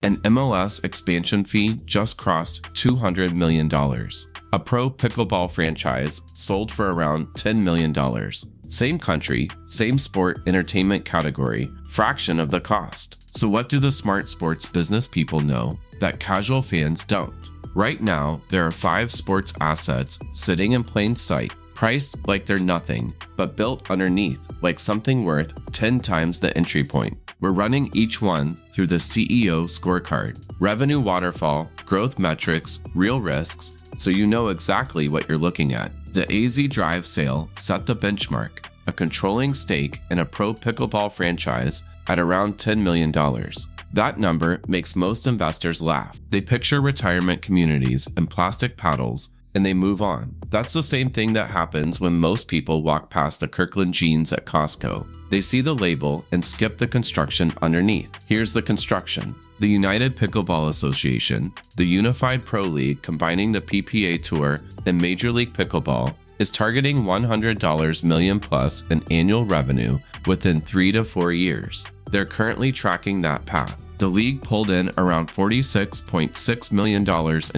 An MLS expansion fee just crossed $200 million. A pro pickleball franchise sold for around $10 million. Same country, same sport entertainment category, fraction of the cost. So what do the smart sports business people know that casual fans don't? Right now, there are 5 sports assets sitting in plain sight, priced like they're nothing, but built underneath like something worth 10 times the entry point. We're running each one through the CEO scorecard, revenue waterfall, growth metrics, real risks, so you know exactly what you're looking at. The AZ Drive sale set the benchmark, a controlling stake in a pro pickleball franchise at around $10 million. That number makes most investors laugh. They picture retirement communities and plastic paddles, and they move on. That's the same thing that happens when most people walk past the Kirkland jeans at Costco. They see the label and skip the construction underneath. Here's the construction. The United Pickleball Association, the unified pro league combining the PPA Tour and Major League Pickleball, is targeting $100 million plus in annual revenue within 3 to 4 years. They're currently tracking that path. The league pulled in around $46.6 million in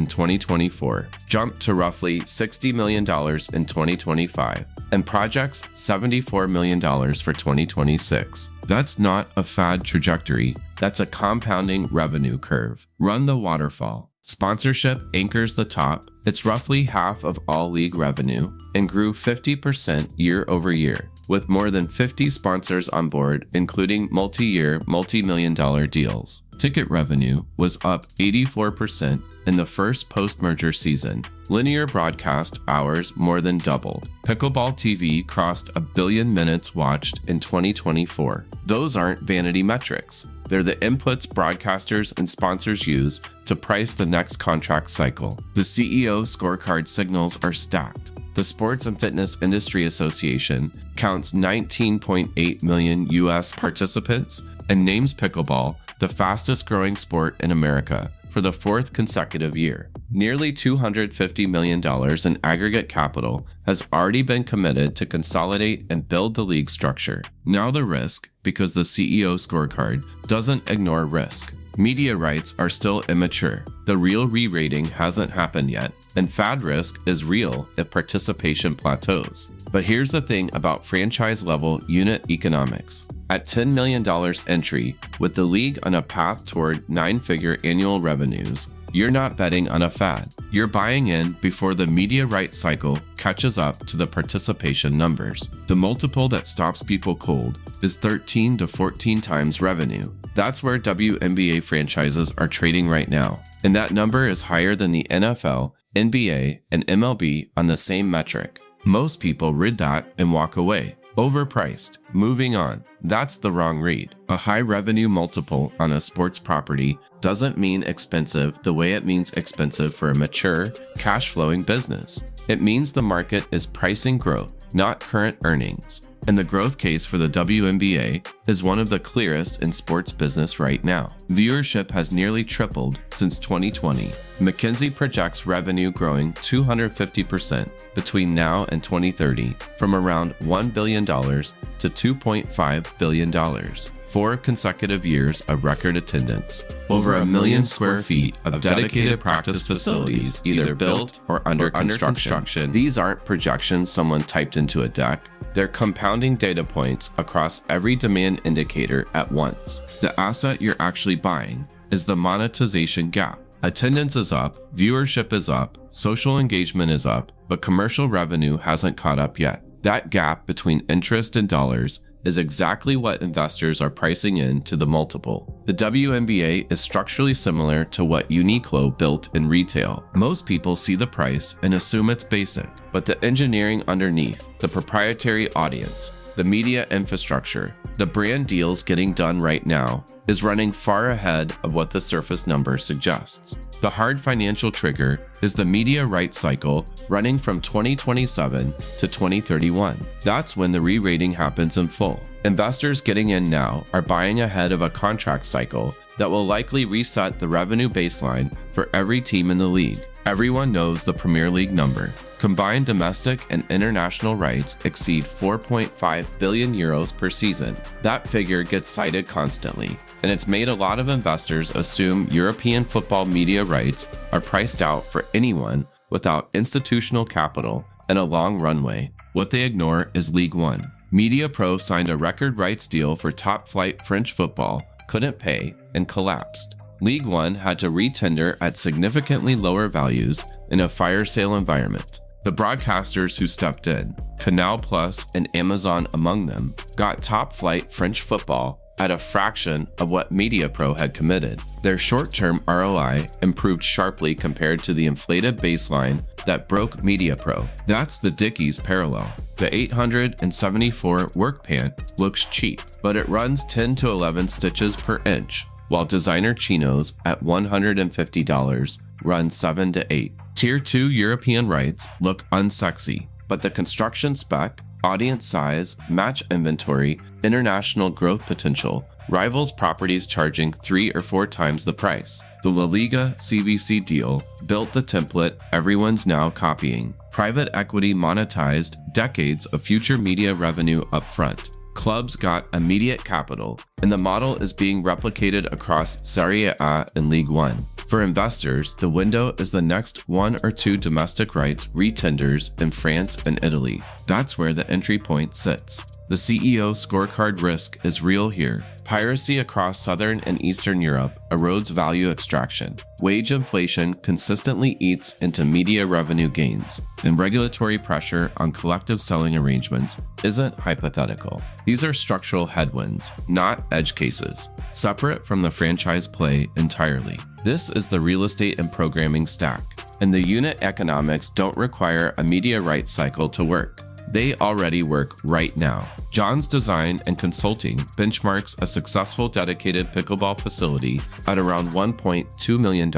2024, jumped to roughly $60 million in 2025, and projects $74 million for 2026. That's not a fad trajectory, that's a compounding revenue curve. Run the waterfall. Sponsorship anchors the top. It's roughly half of all league revenue and grew 50% year over year, with more than 50 sponsors on board, including multi-year, multi-million-dollar deals. Ticket revenue was up 84% in the first post-merger season. Linear broadcast hours more than doubled. Pickleball TV crossed 1 billion minutes watched in 2024. Those aren't vanity metrics. They're the inputs broadcasters and sponsors use to price the next contract cycle. The CEO scorecard signals are stacked. The Sports and Fitness Industry Association counts 19.8 million US participants and names pickleball the fastest growing sport in America for the 4th consecutive year. Nearly $250 million in aggregate capital has already been committed to consolidate and build the league structure. Now the risk, because the CEO scorecard doesn't ignore risk. Media rights are still immature. The real re-rating hasn't happened yet, and fad risk is real if participation plateaus. But here's the thing about franchise-level unit economics. At $10 million entry, with the league on a path toward 9-figure annual revenues, you're not betting on a fad. You're buying in before the media rights cycle catches up to the participation numbers. The multiple that stops people cold is 13 to 14 times revenue. That's where WNBA franchises are trading right now, and that number is higher than the NFL, NBA, and MLB on the same metric. Most people read that and walk away. Overpriced. Moving on. That's the wrong read. A high revenue multiple on a sports property doesn't mean expensive the way it means expensive for a mature, cash-flowing business. It means the market is pricing growth, not current earnings. And the growth case for the WNBA is one of the clearest in sports business right now. Viewership has nearly tripled since 2020. McKinsey projects revenue growing 250% between now and 2030, from around $1 billion to $2.5 billion. 4 consecutive years of record attendance. Over 1 million square feet of dedicated practice facilities either built or under construction. These aren't projections someone typed into a deck. They're compounding data points across every demand indicator at once. The asset you're actually buying is the monetization gap. Attendance is up, viewership is up, social engagement is up, but commercial revenue hasn't caught up yet. That gap between interest and dollars is exactly what investors are pricing in to the multiple. The WNBA is structurally similar to what Uniqlo built in retail. Most people see the price and assume it's basic, but the engineering underneath, the proprietary audience, the media infrastructure, the brand deals getting done right now is running far ahead of what the surface number suggests. The hard financial trigger is the media rights cycle running from 2027 to 2031. That's when the re-rating happens in full. Investors getting in now are buying ahead of a contract cycle that will likely reset the revenue baseline for every team in the league. Everyone knows the Premier League number. Combined domestic and international rights exceed 4.5 billion euros per season. That figure gets cited constantly, and it's made a lot of investors assume European football media rights are priced out for anyone without institutional capital and a long runway. What they ignore is League One. MediaPro signed a record rights deal for top-flight French football, couldn't pay, and collapsed. League One had to re-tender at significantly lower values in a fire sale environment. The broadcasters who stepped in, Canal Plus and Amazon among them, got top-flight French football at a fraction of what MediaPro had committed. Their short-term ROI improved sharply compared to the inflated baseline that broke MediaPro. That's the Dickies parallel. The 874 work pant looks cheap, but it runs 10 to 11 stitches per inch, while designer chinos at $150 run 7 to 8. Tier 2 European rights look unsexy, but the construction spec, audience size, match inventory, international growth potential rivals properties charging 3 or 4 times the price. The La Liga CVC deal built the template everyone's now copying. Private equity monetized decades of future media revenue upfront. Clubs got immediate capital, and the model is being replicated across Serie A and League One. For investors, the window is the next 1 or 2 domestic rights retenders in France and Italy. That's where the entry point sits. The CEO scorecard risk is real here. Piracy across Southern and Eastern Europe erodes value extraction. Wage inflation consistently eats into media revenue gains, and regulatory pressure on collective selling arrangements isn't hypothetical. These are structural headwinds, not edge cases, separate from the franchise play entirely. This is the real estate and programming stack, and the unit economics don't require a media rights cycle to work. They already work right now. John's Design and Consulting benchmarks a successful dedicated pickleball facility at around $1.2 million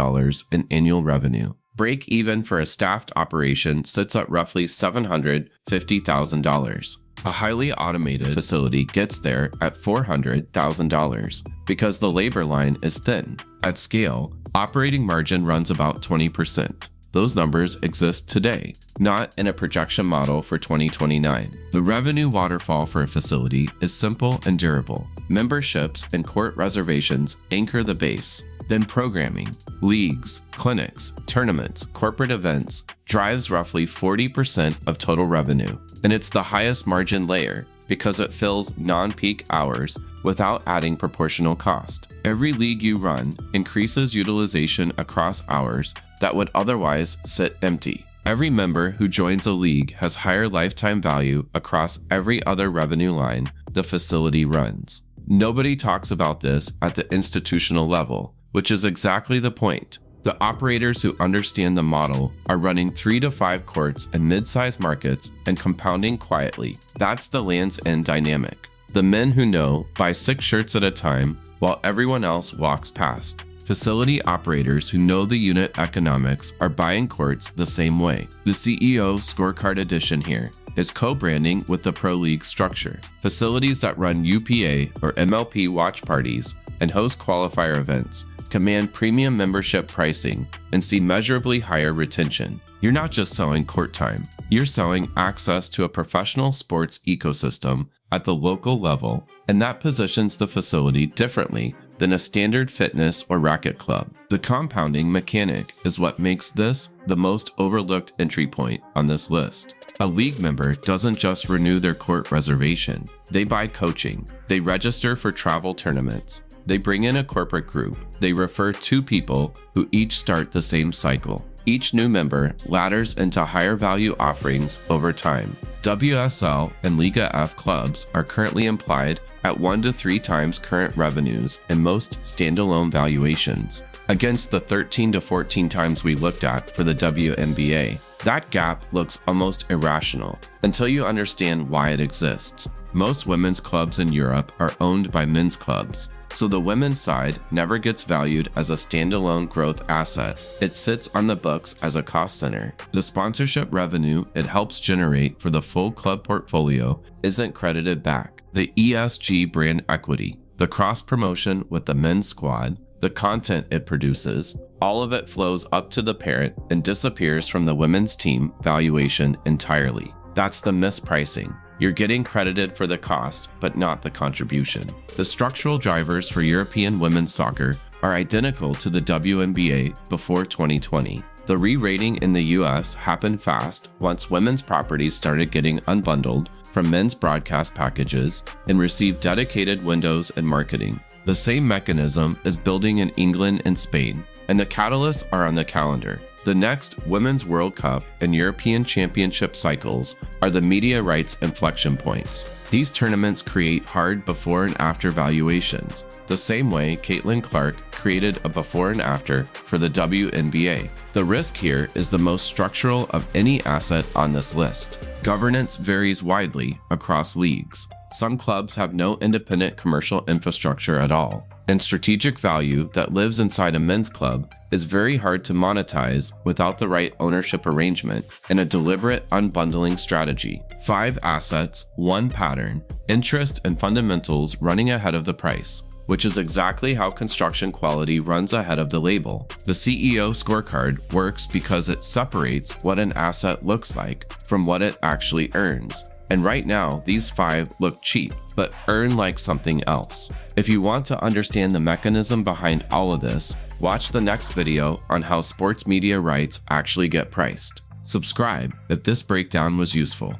in annual revenue. Break even for a staffed operation sits at roughly $750,000. A highly automated facility gets there at $400,000 because the labor line is thin. At scale, operating margin runs about 20%. Those numbers exist today, not in a projection model for 2029. The revenue waterfall for a facility is simple and durable. Memberships and court reservations anchor the base. Then programming, leagues, clinics, tournaments, corporate events drives roughly 40% of total revenue. And it's the highest margin layer because it fills non-peak hours without adding proportional cost. Every league you run increases utilization across hours that would otherwise sit empty. Every member who joins a league has higher lifetime value across every other revenue line the facility runs. Nobody talks about this at the institutional level, which is exactly the point. The operators who understand the model are running 3 to 5 courts in mid-sized markets and compounding quietly. That's the Land's End dynamic. The men who know buy 6 shirts at a time while everyone else walks past. Facility operators who know the unit economics are buying courts the same way. The CEO scorecard edition here is co-branding with the Pro League structure. Facilities that run UPA or MLP watch parties and host qualifier events command premium membership pricing and see measurably higher retention. You're not just selling court time, you're selling access to a professional sports ecosystem at the local level, and that positions the facility differently than a standard fitness or racket club. The compounding mechanic is what makes this the most overlooked entry point on this list. A league member doesn't just renew their court reservation, they buy coaching, they register for travel tournaments, they bring in a corporate group, they refer 2 people who each start the same cycle. Each new member ladders into higher value offerings over time. WSL and Liga F clubs are currently implied at 1 to 3 times current revenues in most standalone valuations, against the 13 to 14 times we looked at for the WNBA. That gap looks almost irrational until you understand why it exists. Most women's clubs in Europe are owned by men's clubs, so the women's side never gets valued as a standalone growth asset. It sits on the books as a cost center. The sponsorship revenue it helps generate for the full club portfolio isn't credited back. The ESG brand equity, the cross promotion with the men's squad, the content it produces, All of it flows up to the parent and disappears from the women's team valuation entirely. That's the mispricing. You're getting credited for the cost, but not the contribution. The structural drivers for European women's soccer are identical to the WNBA before 2020. The re-rating in the US happened fast once women's properties started getting unbundled from men's broadcast packages and received dedicated windows and marketing. The same mechanism is building in England and Spain, and the catalysts are on the calendar. The next Women's World Cup and European Championship cycles are the media rights inflection points. These tournaments create hard before and after valuations, the same way Caitlin Clark created a before and after for the WNBA. The risk here is the most structural of any asset on this list. Governance varies widely across leagues. Some clubs have no independent commercial infrastructure at all, and strategic value that lives inside a men's club is very hard to monetize without the right ownership arrangement and a deliberate unbundling strategy. 5 assets, 1 pattern, interest and fundamentals running ahead of the price, which is exactly how construction quality runs ahead of the label. The CEO scorecard works because it separates what an asset looks like from what it actually earns. And right now, these 5 look cheap, but earn like something else. If you want to understand the mechanism behind all of this, watch the next video on how sports media rights actually get priced. Subscribe if this breakdown was useful.